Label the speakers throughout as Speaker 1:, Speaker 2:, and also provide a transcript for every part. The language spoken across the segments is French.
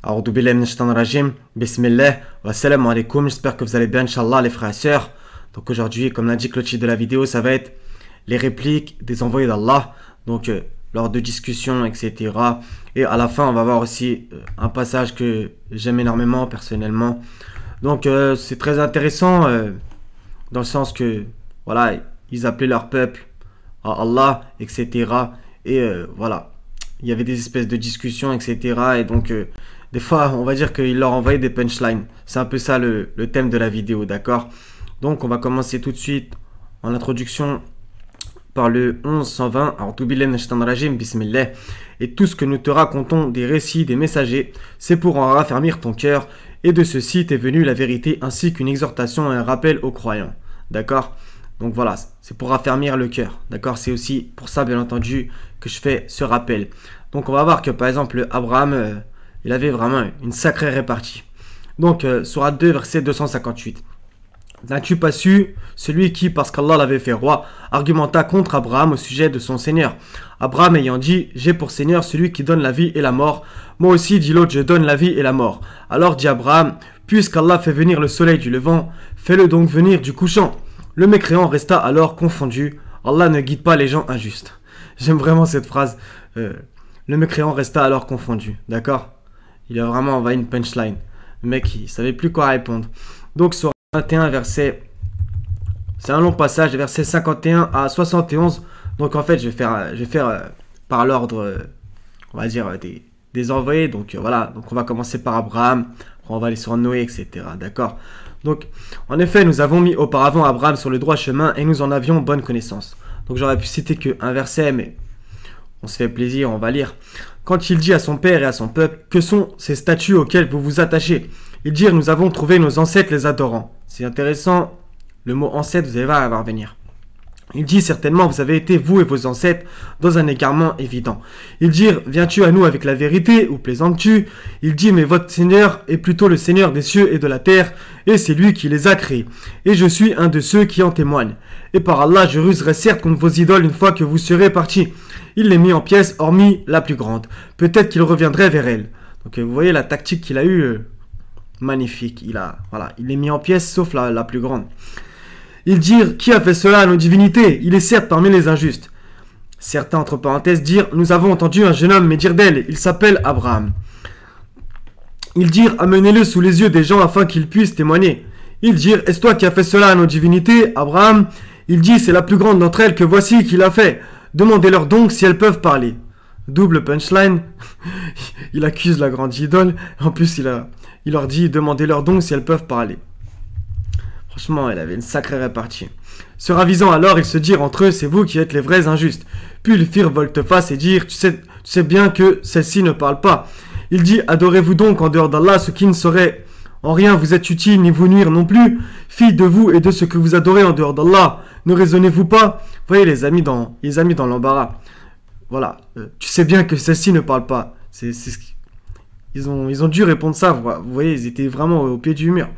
Speaker 1: A'oudou billahi minash shaitanir rajim. Bismillah. Wa salam alaikum. J'espère que vous allez bien, Inch'Allah, les frères et sœurs. Donc aujourd'hui, comme l'indique le titre de la vidéo, ça va être les répliques des envoyés d'Allah. Donc lors de discussions, etc. Et à la fin, on va voir aussi un passage que j'aime énormément personnellement. Donc c'est très intéressant dans le sens que voilà, ils appelaient leur peuple à Allah, etc. Et voilà, il y avait des espèces de discussions, etc. Et donc des fois, on va dire qu'il leur envoyait des punchlines. C'est un peu ça le thème de la vidéo, d'accord? Donc on va commencer tout de suite en introduction par le 11-120. A'oudou billahi minash shaitanir rajim. Bismillah. Et tout ce que nous te racontons des récits des messagers, c'est pour en raffermir ton cœur. Et de ceci t'est venue la vérité, ainsi qu'une exhortation et un rappel aux croyants. D'accord? Donc voilà, c'est pour raffermir le cœur. D'accord? C'est aussi pour ça, bien entendu, que je fais ce rappel. Donc on va voir que par exemple, Abraham, il avait vraiment une sacrée répartie. Donc, Sourate 2, verset 258. N'as-tu pas su, celui qui, parce qu'Allah l'avait fait roi, argumenta contre Abraham au sujet de son Seigneur. Abraham ayant dit, j'ai pour Seigneur celui qui donne la vie et la mort. Moi aussi, dit l'autre, je donne la vie et la mort. Alors dit Abraham, puisqu'Allah fait venir le soleil du levant, fais-le donc venir du couchant. Le mécréant resta alors confondu. Allah ne guide pas les gens injustes. J'aime vraiment cette phrase. Le mécréant resta alors confondu. D'accord? Il a vraiment envoyé une punchline. Le mec, il savait plus quoi répondre. Donc, sur 21 verset, c'est un long passage, versets 51 à 71. Donc, en fait, je vais faire par l'ordre, on va dire, des envoyés. Donc, voilà. Donc, on va commencer par Abraham. Après, on va aller sur Noé, etc. D'accord? Donc, en effet, nous avons mis auparavant Abraham sur le droit chemin et nous en avions bonne connaissance. Donc, j'aurais pu citer qu'un verset, mais on se fait plaisir, on va lire. Quand il dit à son père et à son peuple, que sont ces statues auxquelles vous vous attachez? Ils dirent, nous avons trouvé nos ancêtres les adorant. C'est intéressant, le mot ancêtre, vous allez voir, va revenir. Il dit, certainement, vous avez été, vous et vos ancêtres, dans un égarement évident. Ils dirent, viens-tu à nous avec la vérité, ou plaisantes-tu? Il dit, mais votre Seigneur est plutôt le Seigneur des cieux et de la terre, et c'est lui qui les a créés. Et je suis un de ceux qui en témoignent. Et par Allah, je ruserai certes contre vos idoles une fois que vous serez partis. Il les mit en pièces, hormis la plus grande. Peut-être qu'il reviendrait vers elle. Donc vous voyez la tactique qu'il a eue, magnifique. Il les mis en pièces, sauf la plus grande. Ils dirent, qui a fait cela à nos divinités? Il est certes parmi les injustes. Certains, entre parenthèses, dirent, nous avons entendu un jeune homme mais dire d'elle, il s'appelle Abraham. Ils dirent, amenez-le sous les yeux des gens afin qu'ils puissent témoigner. Ils dirent, est-ce toi qui as fait cela à nos divinités, Abraham? Il dit, c'est la plus grande d'entre elles que voici qu'il a fait. Demandez-leur donc si elles peuvent parler. Double punchline. Il accuse la grande idole. En plus, il leur dit, demandez-leur donc si elles peuvent parler. Franchement, elle avait une sacrée répartie. Se ravisant alors, ils se dirent entre eux, c'est vous qui êtes les vrais injustes. Puis ils firent volte-face et dirent, tu sais bien que celle-ci ne parle pas. Il dit, adorez-vous donc en dehors d'Allah ce qui ne saurait en rien vous être utile ni vous nuire non plus. Fille de vous et de ce que vous adorez en dehors d'Allah, ne raisonnez-vous pas? Vous voyez les amis dans l'embarras. Voilà, tu sais bien que celle-ci ne parle pas. Ils ont dû répondre ça, vous voyez, ils étaient vraiment au pied du mur.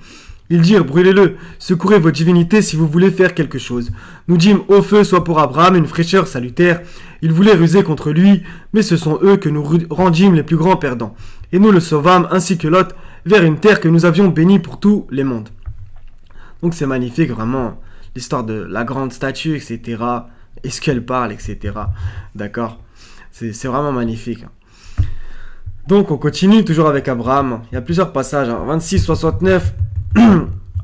Speaker 1: Ils dirent, brûlez-le, secourez vos divinités si vous voulez faire quelque chose. Nous dîmes, au feu soit pour Abraham une fraîcheur salutaire. Ils voulaient ruser contre lui, mais ce sont eux que nous rendîmes les plus grands perdants. Et nous le sauvâmes, ainsi que Lot, vers une terre que nous avions bénie pour tous les mondes. Donc c'est magnifique, vraiment, l'histoire de la grande statue, etc. Est-ce qu'elle parle, etc. D'accord? C'est vraiment magnifique. Donc on continue toujours avec Abraham. Il y a plusieurs passages, 26, 69...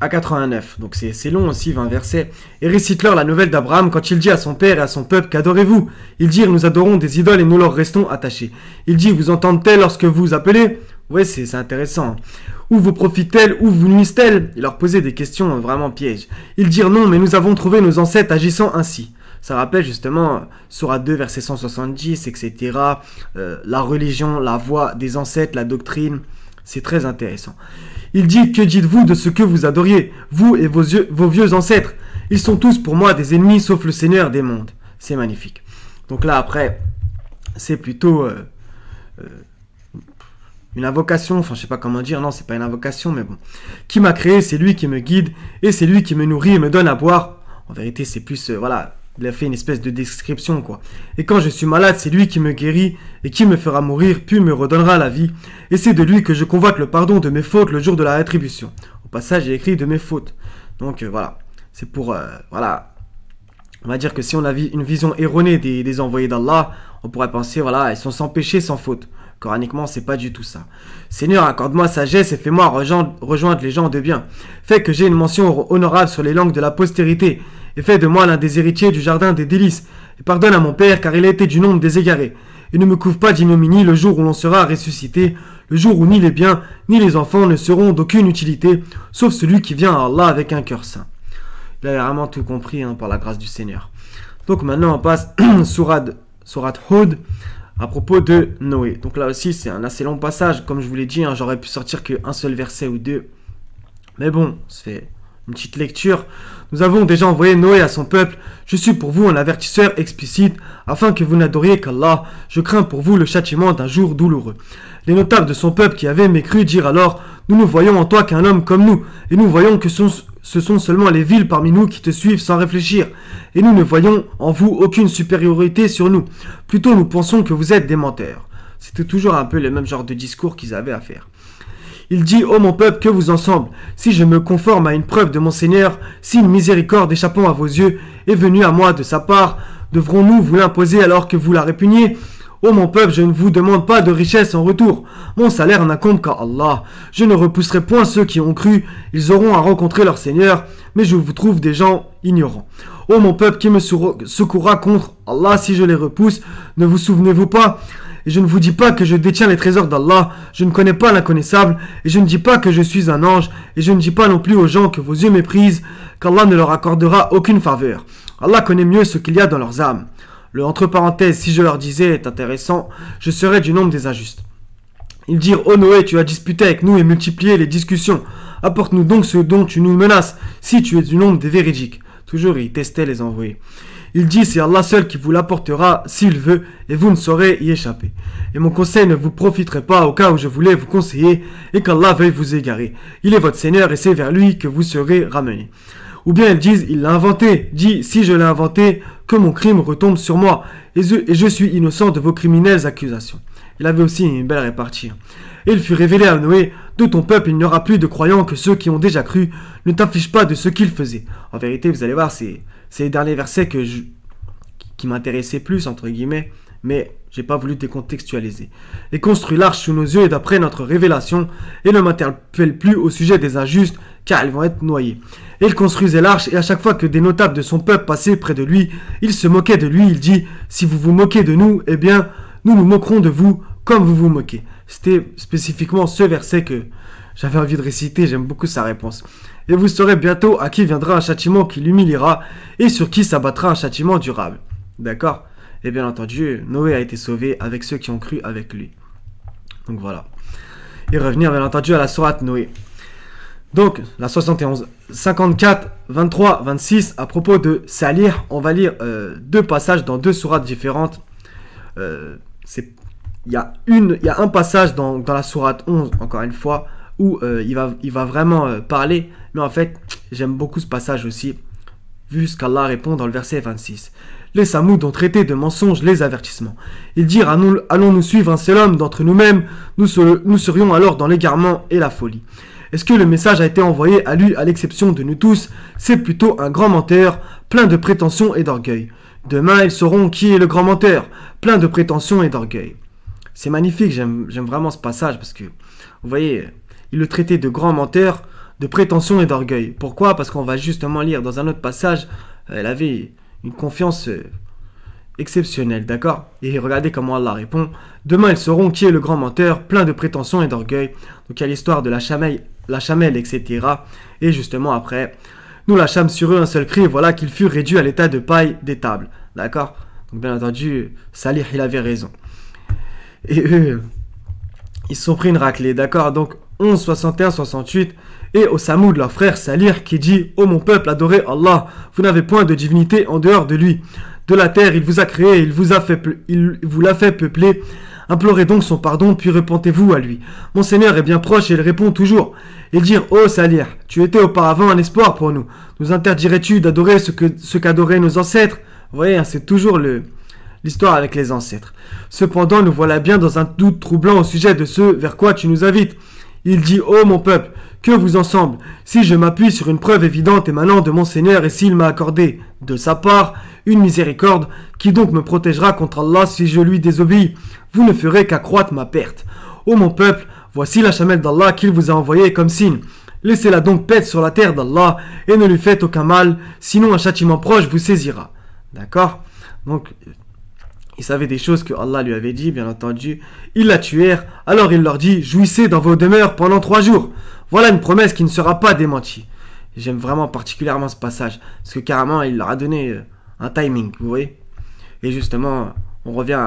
Speaker 1: à 89, donc c'est long aussi, 20 versets. Et récite-leur la nouvelle d'Abraham quand il dit à son père et à son peuple, qu'adorez-vous? Ils dirent, nous adorons des idoles et nous leur restons attachés. Il dit, vous entendent-elles lorsque vous appelez? Ouais, c'est intéressant. Où vous profitent-elles, où vous nuisent-elles? Il leur posait des questions vraiment pièges. Ils dirent, non, mais nous avons trouvé nos ancêtres agissant ainsi. Ça rappelle justement Sourate 2, verset 170, etc. La religion, la voie des ancêtres, la doctrine. C'est très intéressant. Il dit, que dites-vous de ce que vous adoriez, vous et vos vieux ancêtres? Ils sont tous pour moi des ennemis, sauf le Seigneur des mondes. C'est magnifique. Donc là, après, c'est plutôt une invocation. Enfin, je sais pas comment dire. Non, c'est pas une invocation, mais bon. Qui m'a créé, c'est lui qui me guide, et c'est lui qui me nourrit et me donne à boire. En vérité, c'est plus, voilà, Il a fait une espèce de description, quoi. Et quand je suis malade, c'est lui qui me guérit et qui me fera mourir, puis me redonnera la vie. Et c'est de lui que je convoite le pardon de mes fautes le jour de la rétribution. Au passage, il écrit de mes fautes. Donc voilà, c'est pour, voilà. On va dire que si on a une vision erronée des envoyés d'Allah, on pourrait penser, voilà, ils sont sans péché, sans faute. Coraniquement, c'est pas du tout ça. Seigneur, accorde-moi sagesse et fais-moi rejoindre les gens de bien. Fais que j'ai une mention honorable sur les langues de la postérité. Et fais de moi l'un des héritiers du jardin des délices. Et pardonne à mon père, car il a été du nombre des égarés. Et ne me couvre pas d'ignominie le jour où l'on sera ressuscité, le jour où ni les biens, ni les enfants ne seront d'aucune utilité, sauf celui qui vient à Allah avec un cœur saint. Il a vraiment tout compris par la grâce du Seigneur. Donc maintenant on passe Surat Hud à propos de Noé. Donc là aussi c'est un assez long passage, comme je vous l'ai dit, j'aurais pu sortir qu'un seul verset ou deux. Mais bon, ça fait une petite lecture. Nous avons déjà envoyé Noé à son peuple. Je suis pour vous un avertisseur explicite, afin que vous n'adoriez qu'Allah. Je crains pour vous le châtiment d'un jour douloureux. Les notables de son peuple qui avaient mécru dirent alors: nous ne voyons en toi qu'un homme comme nous, et nous voyons que ce sont seulement les villes parmi nous qui te suivent sans réfléchir, et nous ne voyons en vous aucune supériorité sur nous. Plutôt nous pensons que vous êtes des menteurs. C'était toujours un peu le même genre de discours qu'ils avaient à faire. Il dit: ô mon peuple, que vous ensemble, si je me conforme à une preuve de mon Seigneur, si une miséricorde échappant à vos yeux est venue à moi de sa part, devrons-nous vous l'imposer alors que vous la répugniez? Ô mon peuple, je ne vous demande pas de richesse en retour. Mon salaire n'incombe qu'à Allah. Je ne repousserai point ceux qui ont cru. Ils auront à rencontrer leur Seigneur, mais je vous trouve des gens ignorants. Ô mon peuple qui me secourra contre Allah si je les repousse, ne vous souvenez-vous pas? Et je ne vous dis pas que je détiens les trésors d'Allah, je ne connais pas l'inconnaissable, et je ne dis pas que je suis un ange, et je ne dis pas non plus aux gens que vos yeux méprisent, qu'Allah ne leur accordera aucune faveur. Allah connaît mieux ce qu'il y a dans leurs âmes. Le entre parenthèses, si je leur disais, est intéressant, je serais du nombre des injustes. Ils dirent: ô Noé, tu as disputé avec nous et multiplié les discussions. Apporte-nous donc ce dont tu nous menaces, si tu es du nombre des véridiques. Toujours, il testait les envoyés. Il dit: c'est Allah seul qui vous l'apportera s'il veut, et vous ne saurez y échapper. Et mon conseil ne vous profiterait pas au cas où je voulais vous conseiller, et qu'Allah veuille vous égarer. Il est votre Seigneur, et c'est vers lui que vous serez ramenés. Ou bien ils disent: il l'a inventé. Dis: si je l'ai inventé, que mon crime retombe sur moi, et je suis innocent de vos criminelles accusations. Il avait aussi une belle répartie. Et il fut révélé à Noé: de ton peuple il n'y aura plus de croyants que ceux qui ont déjà cru, ne t'inflige pas de ce qu'ils faisaient. En vérité, vous allez voir, c'est les derniers versets qui m'intéressaient plus, entre guillemets, mais j'ai pas voulu décontextualiser. Et construis l'arche sous nos yeux et d'après notre révélation, et ne m'interpelle plus au sujet des injustes, car ils vont être noyés. Et il construisait l'arche, et à chaque fois que des notables de son peuple passaient près de lui, il se moquait de lui. Il dit: si vous vous moquez de nous, eh bien, nous nous moquerons de vous, comme vous vous moquez. C'était spécifiquement ce verset que j'avais envie de réciter, j'aime beaucoup sa réponse. Et vous saurez bientôt à qui viendra un châtiment qui l'humiliera, et sur qui s'abattra un châtiment durable. D'accord? Et bien entendu, Noé a été sauvé avec ceux qui ont cru avec lui. Donc voilà. Et revenir bien entendu à la sourate Noé. Donc, la 71, 54, 23, 26, à propos de Salih, on va lire deux passages dans deux sourates différentes. Il y a un passage dans la sourate 11, encore une fois, où il va vraiment parler. Mais en fait, j'aime beaucoup ce passage aussi, vu ce qu'Allah répond dans le verset 26. Les Samoud ont traité de mensonges les avertissements. Ils dirent: allons-nous suivre un seul homme d'entre nous-mêmes, nous serions alors dans l'égarement et la folie. Est-ce que le message a été envoyé à lui à l'exception de nous tous? C'est plutôt un grand menteur, plein de prétentions et d'orgueil. Demain, ils sauront qui est le grand menteur, plein de prétentions et d'orgueil. C'est magnifique, j'aime vraiment ce passage parce que, vous voyez, il le traitait de grand menteur, de prétentions et d'orgueil. Pourquoi? Parce qu'on va justement lire dans un autre passage, elle avait une confiance exceptionnelle, d'accord? Et regardez comment Allah répond: demain, ils sauront qui est le grand menteur, plein de prétentions et d'orgueil. Donc il y a l'histoire de la chamelle, etc. Et justement après, nous lâchâmes sur eux un seul cri, et voilà qu'ils furent réduits à l'état de paille d'étable. D'accord? Donc bien entendu, Salih, il avait raison. Et eux, ils se sont pris une raclée. D'accord? Donc 11, 61, 68. Et au Samoud, leur frère Salih, qui dit: ô mon peuple, adorez Allah, vous n'avez point de divinité en dehors de lui. De la terre, il vous a créé, il vous l'a fait peupler. Implorez donc son pardon, puis repentez-vous à lui. Mon Seigneur est bien proche et il répond toujours. Ils dirent: ô Salih, tu étais auparavant un espoir pour nous. Nous interdirais-tu d'adorer ce qu'adoraient nos ancêtres? Vous voyez, hein, c'est toujours l'histoire avec les ancêtres. Cependant, nous voilà bien dans un doute troublant au sujet de ce vers quoi tu nous invites. Il dit, ô mon peuple, que vous en semble, si je m'appuie sur une preuve évidente émanant de mon Seigneur et s'il m'a accordé, de sa part, une miséricorde, qui donc me protégera contre Allah si je lui désobéis, vous ne ferez qu'accroître ma perte. Ô mon peuple, voici la chamelle d'Allah qu'il vous a envoyée comme signe. Laissez-la donc paître sur la terre d'Allah et ne lui faites aucun mal, sinon un châtiment proche vous saisira. D'accord? Donc, il savait des choses que Allah lui avait dit, bien entendu. Ils la tuèrent, alors il leur dit, jouissez dans vos demeures pendant 3 jours. Voilà une promesse qui ne sera pas démentie. J'aime vraiment particulièrement ce passage, parce que carrément, il leur a donné un timing, vous voyez. Et justement, on revient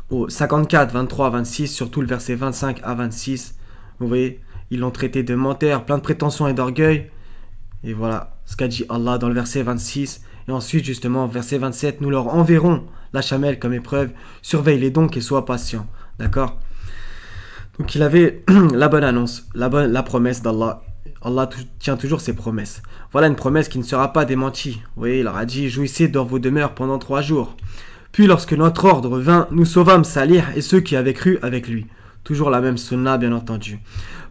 Speaker 1: au 54, 23, 26, surtout le verset 25 à 26. Vous voyez, ils l'ont traité de menteur, plein de prétentions et d'orgueil. Et voilà ce qu'a dit Allah dans le verset 26. Et ensuite, justement, verset 27, nous leur enverrons la chamelle comme épreuve. Surveille-les donc et sois patient. D'accord? Donc, il avait la bonne annonce, la promesse d'Allah. Allah tient toujours ses promesses. Voilà une promesse qui ne sera pas démentie. Vous voyez, il leur a dit, jouissez dans vos demeures pendant 3 jours. Puis, lorsque notre ordre vint, nous sauvâmes Salih et ceux qui avaient cru avec lui. Toujours la même sunna, bien entendu.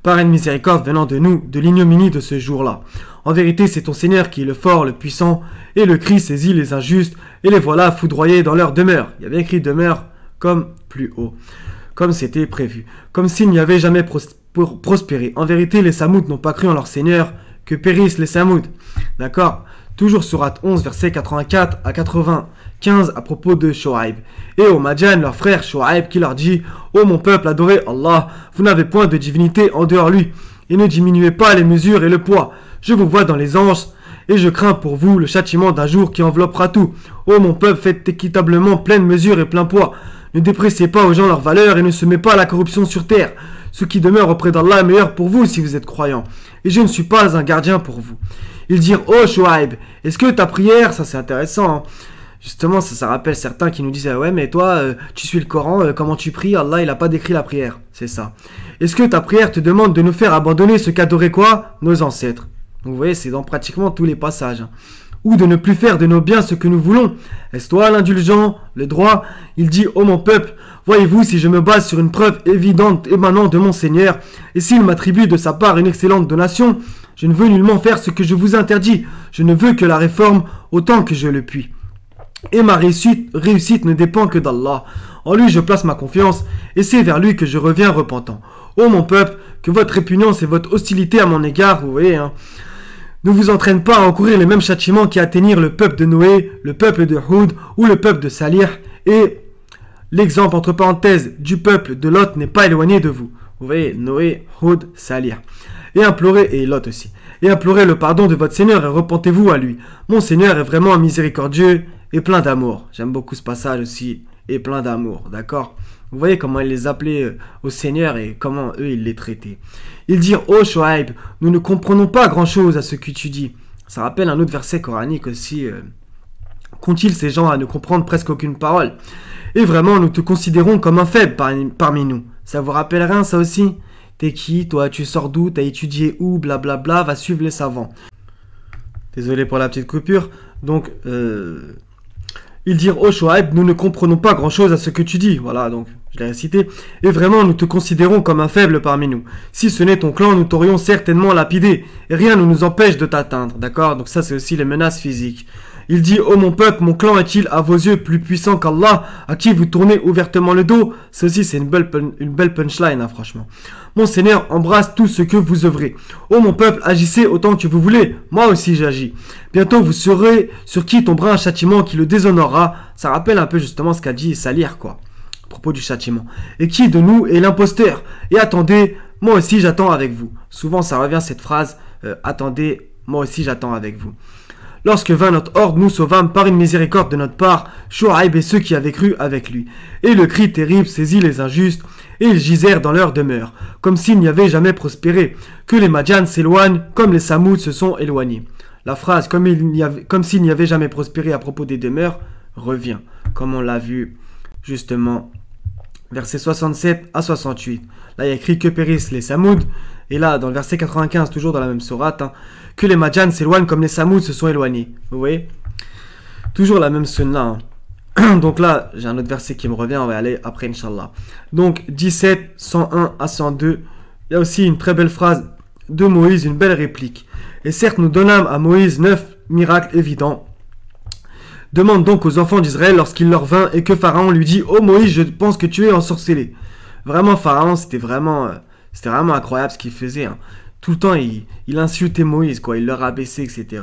Speaker 1: Par une miséricorde venant de nous, de l'ignominie de ce jour-là. En vérité, c'est ton Seigneur qui est le fort, le puissant, et le cri saisit les injustes, et les voilà foudroyés dans leur demeure. Il y avait écrit demeure comme plus haut, comme c'était prévu, comme s'il n'y avait jamais prospéré. En vérité, les Samoud n'ont pas cru en leur Seigneur, que périssent les Samoud. D'accord? Toujours sourate 11, versets 84 à 95 à propos de Shoaib. Et au Madjan, leur frère Shoaib, qui leur dit, ô mon peuple, adorez Allah, vous n'avez point de divinité en dehors lui, et ne diminuez pas les mesures et le poids. Je vous vois dans les anges, et je crains pour vous le châtiment d'un jour qui enveloppera tout. Ô mon peuple, faites équitablement pleine mesure et plein poids. Ne dépréciez pas aux gens leur valeur et ne semez pas la corruption sur terre. Ce qui demeure auprès d'Allah est meilleur pour vous si vous êtes croyants. Et je ne suis pas un gardien pour vous. Ils dirent, oh Shoaib, est-ce que ta prière, ça c'est intéressant, hein. Justement, ça rappelle certains qui nous disent, ah ouais, mais toi, tu suis le Coran, comment tu pries? Allah, il n'a pas décrit la prière. C'est ça. Est-ce que ta prière te demande de nous faire abandonner ce qu'adoraient quoi? Nos ancêtres. Donc vous voyez, c'est dans pratiquement tous les passages. Hein. Ou de ne plus faire de nos biens ce que nous voulons. Est-ce toi l'indulgent, le droit? Il dit, ô mon peuple, voyez-vous si je me base sur une preuve évidente émanant de mon Seigneur, et s'il m'attribue de sa part une excellente donation, je ne veux nullement faire ce que je vous interdis. Je ne veux que la réforme autant que je le puis. Et ma réussite ne dépend que d'Allah. En lui je place ma confiance, et c'est vers lui que je reviens repentant. Ô mon peuple, que votre répugnance et votre hostilité à mon égard, vous voyez, hein, ne vous entraînent pas à encourir les mêmes châtiments qui atteignirent le peuple de Noé, le peuple de Houd ou le peuple de Salih, et l'exemple entre parenthèses du peuple de Lot n'est pas éloigné de vous. Vous voyez, Noé, Houd, Salih. Et Lot aussi. Et implorez le pardon de votre Seigneur et repentez-vous à lui. Mon Seigneur est vraiment miséricordieux et plein d'amour. J'aime beaucoup ce passage aussi, et plein d'amour, d'accord? Vous voyez comment il les appelait au Seigneur et comment eux ils les traitaient. Ils dirent, ô Shoaib, nous ne comprenons pas grand-chose à ce que tu dis. Ça rappelle un autre verset coranique aussi. Qu'ont-ils ces gens à ne comprendre presque aucune parole? Et vraiment, nous te considérons comme un faible parmi nous. Ça vous rappelle rien, ça aussi? T'es qui, toi? Tu sors d'où? T'as étudié où? Blablabla, va suivre les savants. Désolé pour la petite coupure. Donc, ils dirent, ô Shoaib, nous ne comprenons pas grand-chose à ce que tu dis. Voilà, donc, je l'ai récité. Et vraiment, nous te considérons comme un faible parmi nous. Si ce n'est ton clan, nous t'aurions certainement lapidé. Et rien ne nous empêche de t'atteindre. D'accord? Donc ça, c'est aussi les menaces physiques. Il dit, ô mon peuple, mon clan est-il à vos yeux plus puissant qu'Allah, à qui vous tournez ouvertement le dos? Ceci, c'est une belle punchline, hein, franchement. Mon Seigneur embrasse tout ce que vous œuvrez. Ô mon peuple, agissez autant que vous voulez. Moi aussi, j'agis. Bientôt, vous saurez sur qui tombera un châtiment qui le déshonorera. Ça rappelle un peu justement ce qu'a dit Salih, quoi, à propos du châtiment. Et qui de nous est l'imposteur? Et attendez, moi aussi, j'attends avec vous. Souvent, ça revient cette phrase, attendez, moi aussi, j'attends avec vous. Lorsque vint notre ordre, nous sauvâmes par une miséricorde de notre part Shoaib et ceux qui avaient cru avec lui. Et le cri terrible saisit les injustes, et ils gisèrent dans leur demeure, comme s'ils n'y avaient jamais prospéré, que les Madjan s'éloignent, comme les Samoud se sont éloignés. La phrase comme s'il n'y avait jamais prospéré à propos des demeures revient, comme on l'a vu justement, versets 67 à 68. Là, il y a écrit que périssent les Samoud, et là, dans le verset 95, toujours dans la même sourate, hein, que les Madjan s'éloignent comme les Samoud se sont éloignés. Vous voyez? Toujours la même sunna, hein. Donc là, j'ai un autre verset qui me revient, on va aller après, Inch'Allah. Donc 17, 101 à 102, il y a aussi une très belle phrase de Moïse, une belle réplique. Et certes, nous donnâmes à Moïse 9 miracles évidents. Demande donc aux enfants d'Israël lorsqu'il leur vint et que Pharaon lui dit « Oh Moïse, je pense que tu es ensorcelé. » Vraiment, Pharaon, c'était vraiment incroyable ce qu'il faisait, hein. Tout le temps, il insultait Moïse, quoi. Il le rabaissait, etc.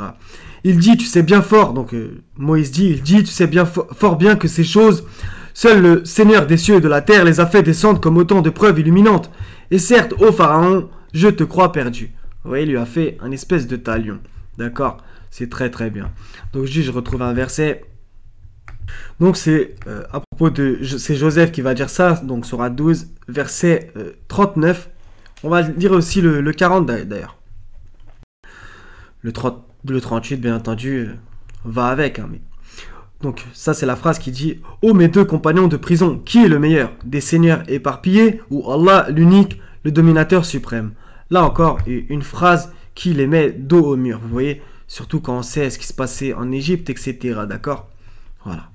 Speaker 1: Il dit, tu sais bien fort, donc Moïse dit, tu sais bien fort bien que ces choses, seul le Seigneur des cieux et de la terre les a fait descendre comme autant de preuves illuminantes. Et certes, ô Pharaon, je te crois perdu. Vous voyez, il lui a fait un espèce de talion. D'accord? C'est très très bien. Donc je retrouve un verset. Donc c'est à propos de... C'est Joseph qui va dire ça, donc Sourate 12, verset 39. On va lire aussi le 40 d'ailleurs. Le 38, bien entendu, va avec. Hein, mais... Donc ça c'est la phrase qui dit « Ô mes deux compagnons de prison, qui est le meilleur? Des seigneurs éparpillés ou Allah l'unique, le dominateur suprême ?» Là encore, une phrase qui les met dos au mur, vous voyez, surtout quand on sait ce qui se passait en Égypte, etc. D'accord? Voilà.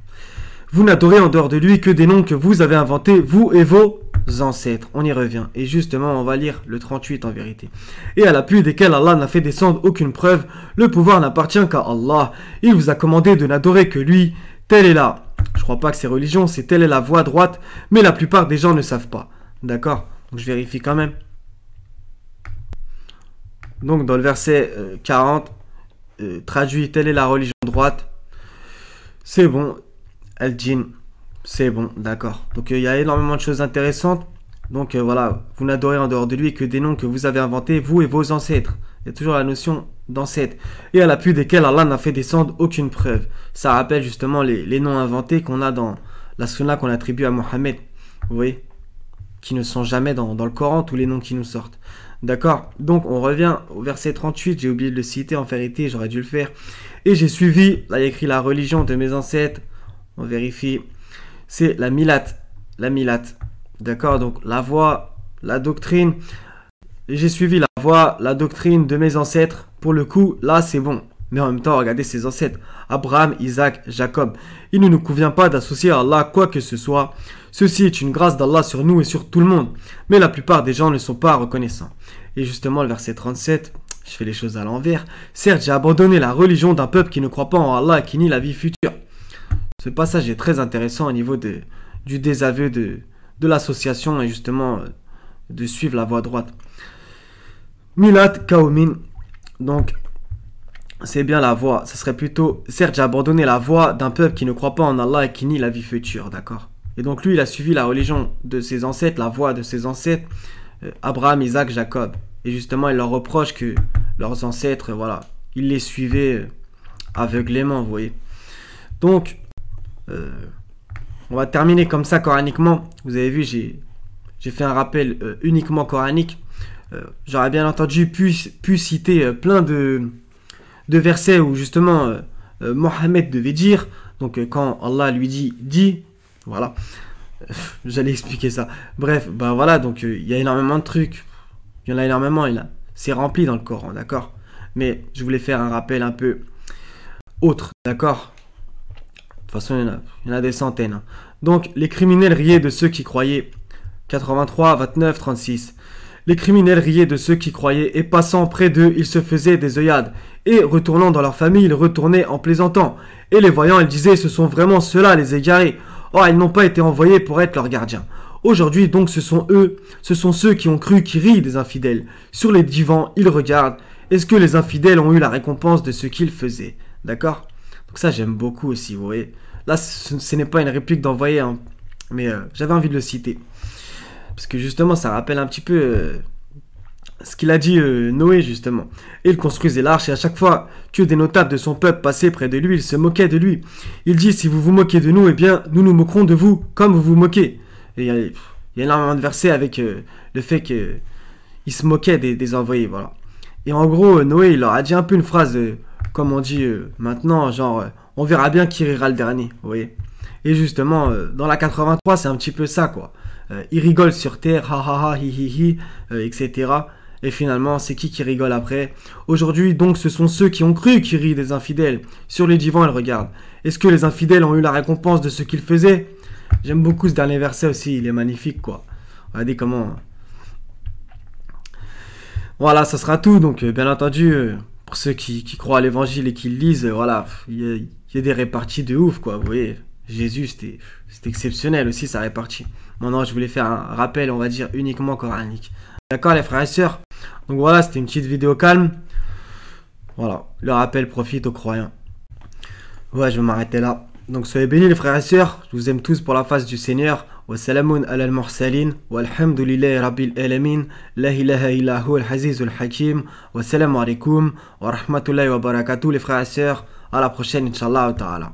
Speaker 1: Vous n'adorez en dehors de lui que des noms que vous avez inventés, vous et vos ancêtres. On y revient. Et justement, on va lire le 38 en vérité. Et à l'appui desquels Allah n'a fait descendre aucune preuve, le pouvoir n'appartient qu'à Allah. Il vous a commandé de n'adorer que lui. Telle est la... Je crois pas que c'est religion, c'est telle est la voie droite, mais la plupart des gens ne savent pas. D'accord? Donc je vérifie quand même. Donc dans le verset 40, traduit telle est la religion droite. C'est bon. Al-Jinn, c'est bon, d'accord. Donc il y a énormément de choses intéressantes. Donc voilà, vous n'adorez en dehors de lui que des noms que vous avez inventés, vous et vos ancêtres. Il y a toujours la notion d'ancêtre. Et à l'appui desquels Allah n'a fait descendre aucune preuve. Ça rappelle justement les noms inventés qu'on a dans la sunna qu'on attribue à Mohammed. Vous voyez? Qui ne sont jamais dans le Coran, tous les noms qui nous sortent. D'accord? Donc on revient au verset 38, j'ai oublié de le citer en vérité, j'aurais dû le faire. Et j'ai suivi, là il y a écrit la religion de mes ancêtres. On vérifie. C'est la milate. La milate. D'accord? Donc la voie, la doctrine. J'ai suivi la voie, la doctrine de mes ancêtres. Pour le coup, là c'est bon. Mais en même temps, regardez ses ancêtres. Abraham, Isaac, Jacob. Il ne nous convient pas d'associer à Allah quoi que ce soit. Ceci est une grâce d'Allah sur nous et sur tout le monde. Mais la plupart des gens ne sont pas reconnaissants. Et justement, le verset 37, je fais les choses à l'envers. Certes, j'ai abandonné la religion d'un peuple qui ne croit pas en Allah et qui nie la vie future. Ce passage est très intéressant au niveau du désaveu de l'association et justement de suivre la voie droite. Milat Kaumin, donc c'est bien la voie, ça serait plutôt, certes j'ai abandonné la voie d'un peuple qui ne croit pas en Allah et qui nie la vie future, d'accord? Et donc lui il a suivi la religion de ses ancêtres, la voie de ses ancêtres, Abraham, Isaac, Jacob. Et justement il leur reproche que leurs ancêtres, voilà, ils les suivaient aveuglément, vous voyez. Donc, on va terminer comme ça coraniquement. Vous avez vu, j'ai fait un rappel uniquement coranique. J'aurais bien entendu pu citer plein de versets où justement Mohammed devait dire. Donc quand Allah lui dit, voilà. J'allais expliquer ça. Bref, ben voilà, donc il y a énormément de trucs. Il y en a énormément, c'est rempli dans le Coran, d'accord? Mais je voulais faire un rappel un peu autre, d'accord? De toute façon, il y en a des centaines. Hein. Donc, les criminels riaient de ceux qui croyaient. 83, 29, 36. Les criminels riaient de ceux qui croyaient, et passant près d'eux, ils se faisaient des œillades. Et retournant dans leur famille, ils retournaient en plaisantant. Et les voyant, ils disaient, ce sont vraiment ceux-là, les égarés. Or, ils n'ont pas été envoyés pour être leurs gardiens. Aujourd'hui, donc, ce sont ceux qui ont cru qui rient des infidèles. Sur les divans, ils regardent. Est-ce que les infidèles ont eu la récompense de ce qu'ils faisaient? D'accord? Donc ça, j'aime beaucoup aussi, vous voyez. Là, ce n'est pas une réplique d'envoyé, hein, mais j'avais envie de le citer. Parce que justement, ça rappelle un petit peu ce qu'il a dit Noé, justement. Et il construisait l'arche, et à chaque fois que des notables de son peuple passaient près de lui, il se moquait de lui. Il dit, si vous vous moquez de nous, eh bien, nous nous moquerons de vous, comme vous vous moquez. Et il y a énormément de versets avec le fait qu'il se moquait des envoyés, voilà. Et en gros, Noé, il leur a dit un peu une phrase... comme on dit maintenant, genre, on verra bien qui rira le dernier, vous voyez. Et justement, dans la 83, c'est un petit peu ça, quoi. Ils rigolent sur terre, ha ha ha, hi hi hi, etc. Et finalement, c'est qui rigole après? Aujourd'hui, donc, ce sont ceux qui ont cru qui rient des infidèles. Sur les divans, ils regardent. Est-ce que les infidèles ont eu la récompense de ce qu'ils faisaient? J'aime beaucoup ce dernier verset aussi, il est magnifique, quoi. Regardez comment... Voilà, ça sera tout. Donc, bien entendu, pour ceux qui croient à l'évangile et qui le lisent, voilà, il y a des réparties de ouf, quoi. Vous voyez, Jésus, c'était exceptionnel aussi, sa répartie. Maintenant, je voulais faire un rappel, on va dire, uniquement coranique. D'accord, les frères et sœurs? Donc voilà, c'était une petite vidéo calme. Voilà, le rappel profite aux croyants. Ouais, je vais m'arrêter là. Donc soyez bénis les frères et sœurs. Je vous aime tous pour la face du Seigneur. Wassalamun ala al-mursalin. Walhamdulillahi rabbil alamin. La ilaha illa hu al-azizul hakim. Wassalamu alaikum wa rahmatullahi wa barakatuh les frères et sœurs. À la prochaine, Inch'Allah ta'ala.